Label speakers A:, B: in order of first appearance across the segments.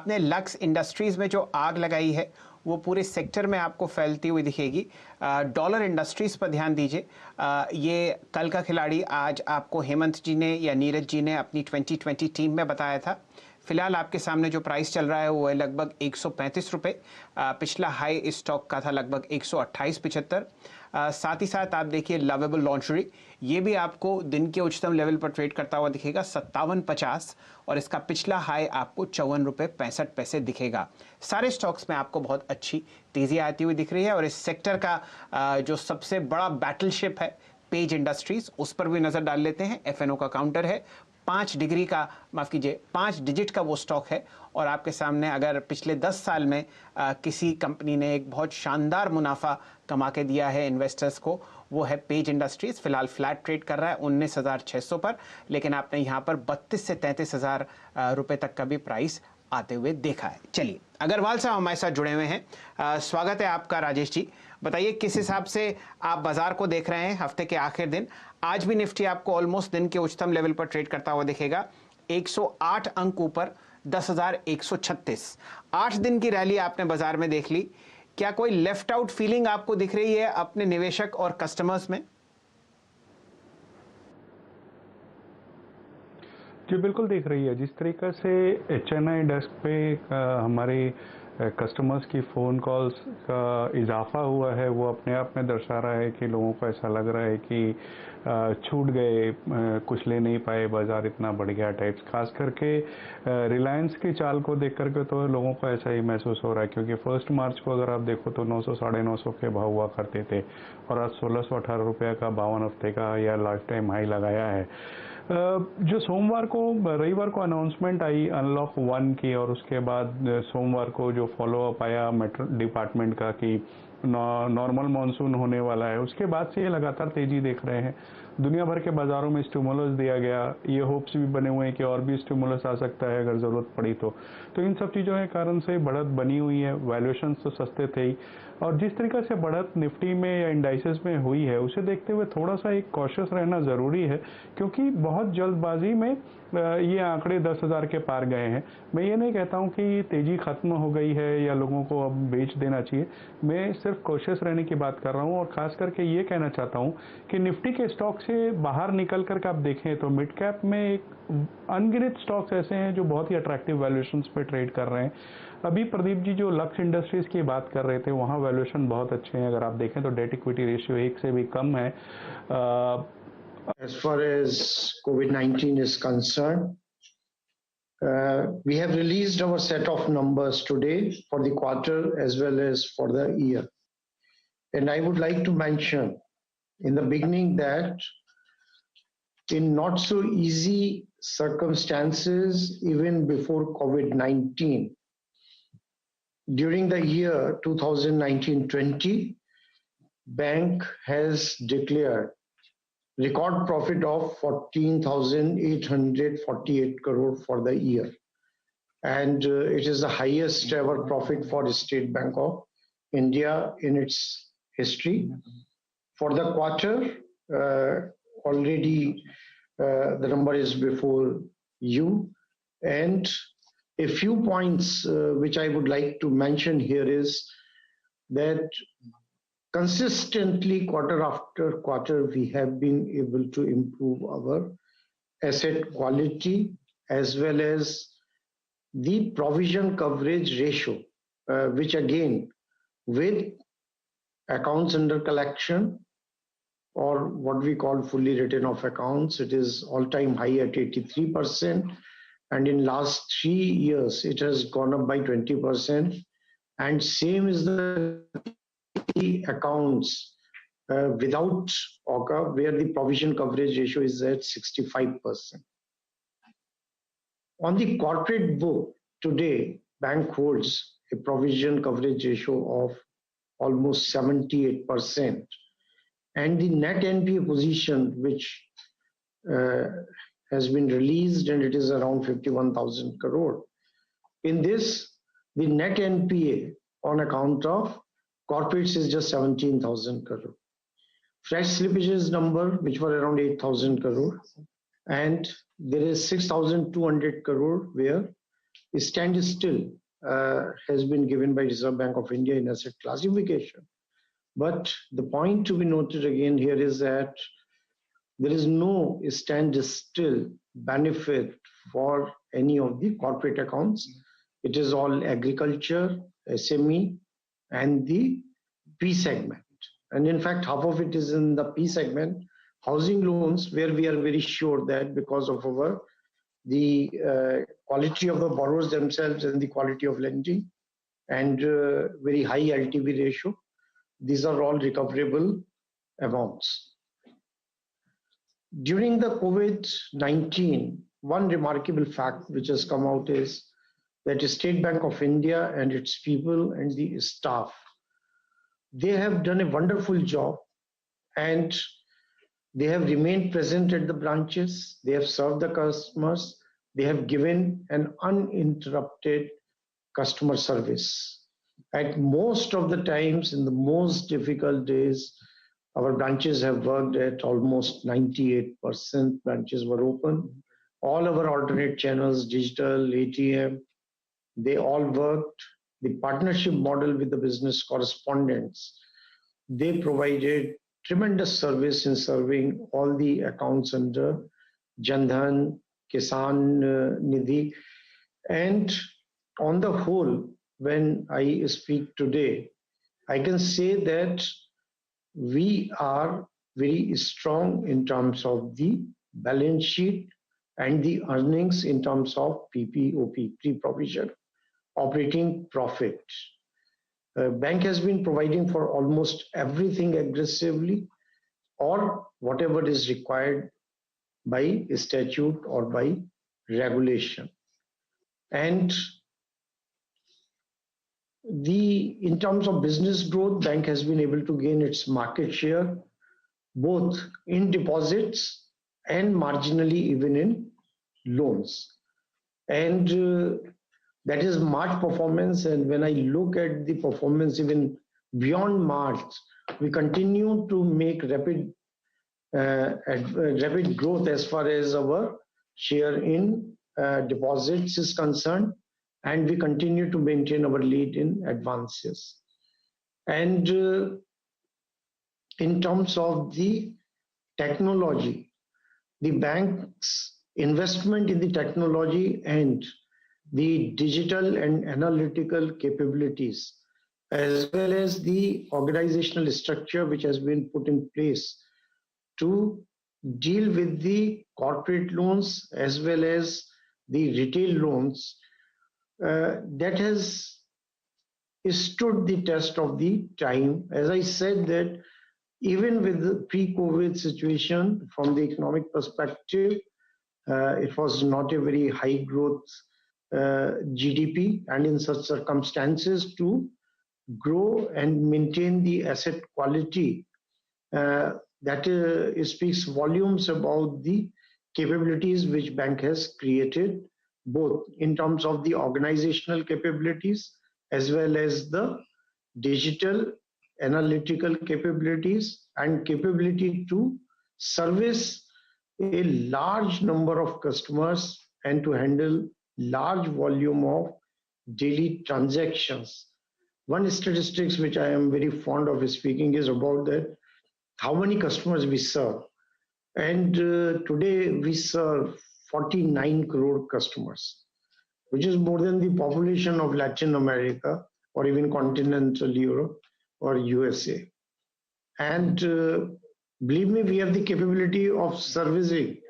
A: आपने lux industries में जो आग लगाई है वो पूरे सेक्टर में आपको फैलती हुई दिखेगी। डॉलर इंडस्ट्रीज पर ध्यान दीजिए। ये कल का खिलाड़ी आज आपको हेमंत जी ने या नीरज जी ने अपनी 2020 टीम में बताया था। फिलहाल आपके सामने जो प्राइस चल रहा है वो है लगभग 135 रुपये। पिछला हाई इस स्टॉक का था लगभग 128.75। साथ ही साथ आप देखिए लवेबल लॉन्ड्री, ये भी आपको दिन के उच्चतम लेवल पर ट्रेड करता हुआ दिखेगा 57.50, और इसका पिछला हाई आपको 54.65 रुपये दिखेगा। सारे स्टॉक्स में आपको बहुत अच्छी तेजी आती हुई दिख रही है। और इस सेक्टर का जो सबसे बड़ा बैटलशिप है पेज इंडस्ट्रीज, उस पर भी नजर डाल लेते हैं। एफएनओ का काउंटर है, 5 डिग्री का, माफ कीजिए 5 डिजिट का वो स्टॉक है। और आपके सामने अगर पिछले 10 साल में किसी कंपनी ने एक बहुत शानदार मुनाफा कमा के दिया है इन्वेस्टर्स को, वो है पेज इंडस्ट्रीज। फिलहाल फ्लैट ट्रेड कर रहा है 19,600 पर, लेकिन आपने यहाँ पर 32 से 33,000 रुपए तक का भी प्राइस आते हुए देखा है। चलिए, अग्रवाल साहब हमारे साथ जुड़े हुए हैं। स्वागत है आपका राजेश जी। बताइए किस हिसाब से आप बाजार को देख रहे हैं हफ्ते के आखिर दिन। आज भी निफ्टी आपको ऑलमोस्ट दिन के उच्चतम लेवल पर ट्रेड करता हुआ दिखेगा, 108 अंक ऊपर, 10,136। 8 दिन की रैली आपने बाजार में देख ली। क्या कोई लेफ्ट आउट फीलिंग आपको दिख रही है अपने निवेशक और कस्टमर्स में?
B: जी बिल्कुल दिख रही है। जिस तरीक़े से एचएनआई डेस्क पे हमारे कस्टमर्स की फ़ोन कॉल्स का इजाफा हुआ है, वो अपने आप में दर्शा रहा है कि लोगों को ऐसा लग रहा है कि छूट गए, कुछ ले नहीं पाए, बाज़ार इतना बढ़ गया टाइप्स। खास करके रिलायंस की चाल को देख करके तो लोगों को ऐसा ही महसूस हो रहा है, क्योंकि 1 मार्च को अगर आप देखो तो 900 साढ़े 900 के भाव हुआ करते थे, और आज 1618 रुपये का 52 हफ्ते का या लाइफ टाइम हाई लगाया है। जो रविवार को अनाउंसमेंट आई अनलॉक 1 की, और उसके बाद सोमवार को जो फॉलोअप आया मेट्रो डिपार्टमेंट का कि नॉर्मल मॉनसून होने वाला है, उसके बाद से ये लगातार तेजी देख रहे हैं। दुनिया भर के बाज़ारों में स्टिमुलस दिया गया, ये होप्स भी बने हुए हैं कि और भी स्टिमुलस आ सकता है अगर ज़रूरत पड़ी तो इन सब चीज़ों के कारण से बढ़त बनी हुई है। वैल्यूएशंस तो सस्ते थे ही, और जिस तरीके से बढ़त निफ्टी में या इंडाइसेस में हुई है, उसे देखते हुए थोड़ा सा एक कॉशियस रहना ज़रूरी है, क्योंकि बहुत जल्दबाजी में ये आंकड़े 10,000 के पार गए हैं। मैं ये नहीं कहता हूँ कि तेज़ी ख़त्म हो गई है या लोगों को अब बेच देना चाहिए, मैं सिर्फ कॉशियस रहने की बात कर रहा हूँ। और ख़ास करके ये कहना चाहता हूँ कि निफ्टी के स्टॉक से बाहर निकल कर आप देखें तो मिड कैप में एक अनगिनत स्टॉक्स ऐसे हैं जो बहुत ही अट्रैक्टिव वैल्यूएशंस पे ट्रेड कर रहे हैं। अभी प्रदीप जी जो लक्स इंडस्ट्रीज की बात कर रहे थे, वहाँ वैल्यूएशन बहुत अच्छे हैं। अगर आप देखें तो डेट इक्विटी रेशियो 1 से भी कम है।
C: As far as COVID-19 is concerned, we have released our set of numbers today for the quarter as well as for the year. And I would like to mention in the beginning that in not so easy circumstances, even before COVID-19, during the year 2019-20, bank has declared record profit of 14,848 crore for the year. And it is the highest ever profit for State Bank of India in its history. For the quarter, already the number is before you. And a few points which I would like to mention here is that consistently quarter after quarter we have been able to improve our asset quality as well as the provision coverage ratio, which again with accounts under collection or what we call fully written off accounts, it is all-time high at 83%, and in last 3 years it has gone up by 20%, and same is the accounts without OCA, where the provision coverage ratio is at 65%. On the corporate book, today, bank holds a provision coverage ratio of almost 78%. And the net NPA position, which has been released, and it is around 51,000 crore. In this, the net NPA on account of corporates is just 17,000 crore. Fresh slippages number, which were around 8,000 crore, and there is 6,200 crore where standstill has been given by Reserve Bank of India in asset classification. But the point to be noted again here is that there is no standstill benefit for any of the corporate accounts. It is all agriculture, SME, and the P segment. And in fact, half of it is in the P segment, housing loans, where we are very sure that because of the quality of the borrowers themselves and the quality of lending and very high LTV ratio, these are all recoverable amounts. During the COVID-19, one remarkable fact which has come out is that the State Bank of India and its people and the staff, they have done a wonderful job, and they have remained present at the branches. They have served the customers. They have given an uninterrupted customer service. At most of the times, in the most difficult days, our branches have worked at almost 98%. Branches were open. All our alternate channels, digital, ATM, they all worked. The partnership model with the business correspondents, they provided tremendous service in serving all the accounts under Jan Dhan, Kisan Nidhi. And on the whole, when I speak today, I can say that we are very strong in terms of the balance sheet and the earnings in terms of PPOP, pre-provision operating profit. Bank has been providing for almost everything aggressively or whatever is required by statute or by regulation. And in terms of business growth, bank has been able to gain its market share both in deposits and marginally even in loans. And that is March performance. And when I look at the performance even beyond March, we continue to make rapid growth as far as our share in deposits is concerned, and we continue to maintain our lead in advances. And in terms of the technology, the bank's investment in the technology and the digital and analytical capabilities, as well as the organizational structure which has been put in place to deal with the corporate loans as well as the retail loans, that has stood the test of the time. As I said, that even with the pre-COVID situation, from the economic perspective, it was not a very high growth GDP, and in such circumstances to grow and maintain the asset quality, that speaks volumes about the capabilities which bank has created, both in terms of the organizational capabilities as well as the digital analytical capabilities and capability to service a large number of customers and to handle large volume of daily transactions. One statistics which I am very fond of speaking is about that how many customers we serve. And today we serve 49 crore customers, which is more than the population of Latin America or even continental Europe or USA. And believe me, we have the capability of servicing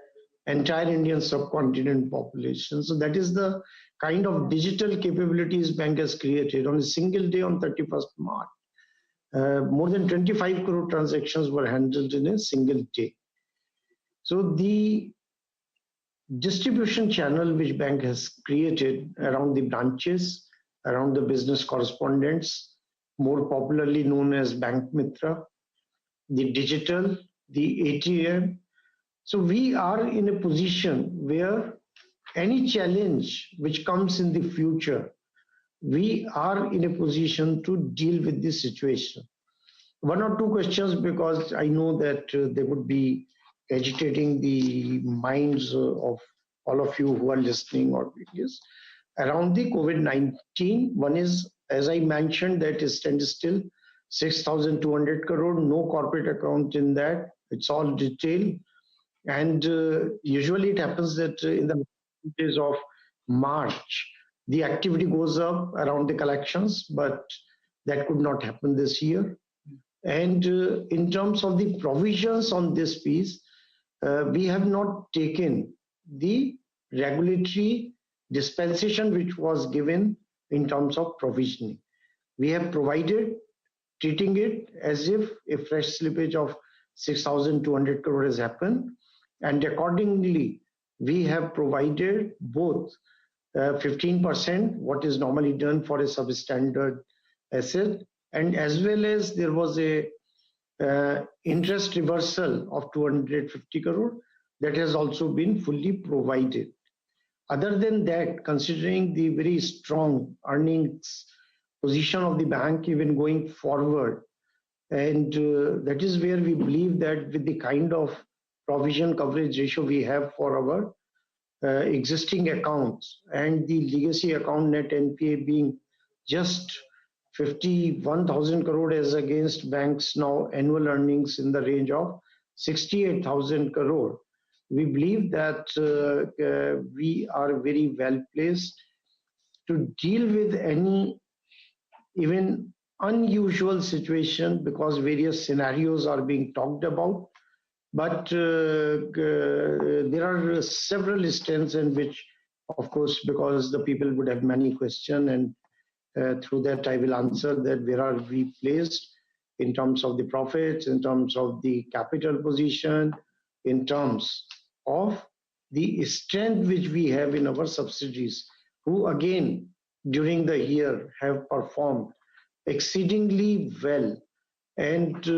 C: entire Indian subcontinent population. So that is the kind of digital capabilities bank has created. On a single day on 31st March, more than 25 crore transactions were handled in a single day. So the distribution channel which bank has created around the branches, around the business correspondents, more popularly known as Bank Mitra, the digital, the ATM. So we are in a position where any challenge which comes in the future, we are in a position to deal with this situation. One or two questions, because I know that they would be agitating the minds of all of you who are listening or videos. around the COVID-19. One is, as I mentioned, that is still 6,200 crore, no corporate account in that. It's all retail. And usually it happens that in the days of March, the activity goes up around the collections, but that could not happen this year. And in terms of the provisions on this piece, we have not taken the regulatory dispensation which was given in terms of provisioning. We have provided, treating it as if a fresh slippage of 6,200 crore has happened, and accordingly we have provided both 15% what is normally done for a substandard asset, and as well as there was a interest reversal of 250 crore that has also been fully provided. Other than that, considering the very strong earnings position of the bank even going forward, and that is where we believe that with the kind of provision coverage ratio we have for our existing accounts and the legacy account net NPA being just 51,000 crore as against banks now annual earnings in the range of 68,000 crore. We believe that we are very well placed to deal with any even unusual situation, because various scenarios are being talked about. But there are several instances in which, of course, because the people would have many questions, and through that I will answer that where are we placed in terms of the profits, in terms of the capital position, in terms of the strength which we have in our subsidiaries, who again during the year have performed exceedingly well, and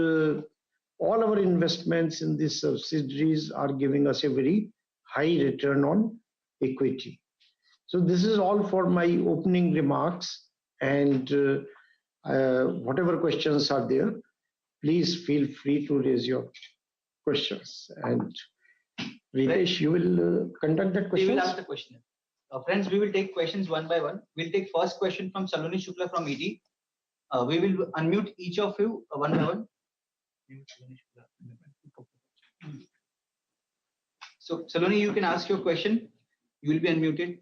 C: all our investments in these subsidiaries are giving us a very high return on equity. So this is all for my opening remarks, and whatever questions are there, please feel free to raise your questions. And Ritesh, you will conduct that question.
D: We will ask the question. Friends, we will take questions one by one. We'll take first question from Saloni Shukla from ET. We will unmute each of you one by one. So Saloni, you can ask your question. You will be unmuted.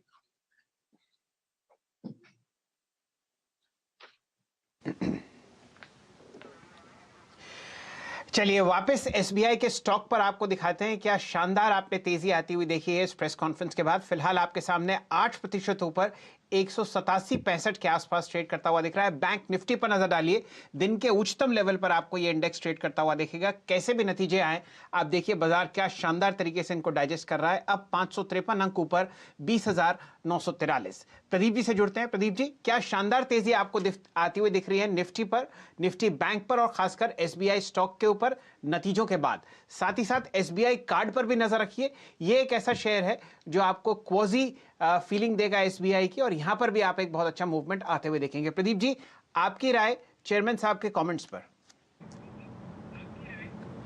A: चलिए वापस SBI के stock पर आपको दिखाते हैं क्या शानदार आपने तेजी आती हुई देखी है इस प्रेस कॉन्फ्रेंस के बाद। फिलहाल आपके सामने 8% ऊपर 187.65 के आसपास ट्रेड करता हुआ दिख रहा है। बैंक निफ्टी पर नजर डालिए, दिन के उच्चतम लेवल पर आपको ये इंडेक्स ट्रेड करता हुआ दिखेगा। कैसे भी नतीजे आए, आप देखिए बाजार क्या शानदार तरीके से इनको डाइजेस्ट कर रहा है। अब 553 अंक ऊपर 20,943। प्रदीप जी से जुड़ते हैं। प्रदीप जी, क्या शानदार तेजी आपको आती हुई दिख रही है निफ्टी पर, निफ्टी बैंक पर और खासकर एसबीआई स्टॉक के ऊपर नतीजों के बाद? साथ ही साथ एसबीआई कार्ड पर भी नजर रखिए। ये एक ऐसा शेयर है जो आपको क्वाजी फीलिंग देगा एसबीआई की, और यहां पर भी आप एक बहुत अच्छा मूवमेंट आते हुए देखेंगे। प्रदीप जी, आपकी राय चेयरमैन साहब के कमेंट्स पर?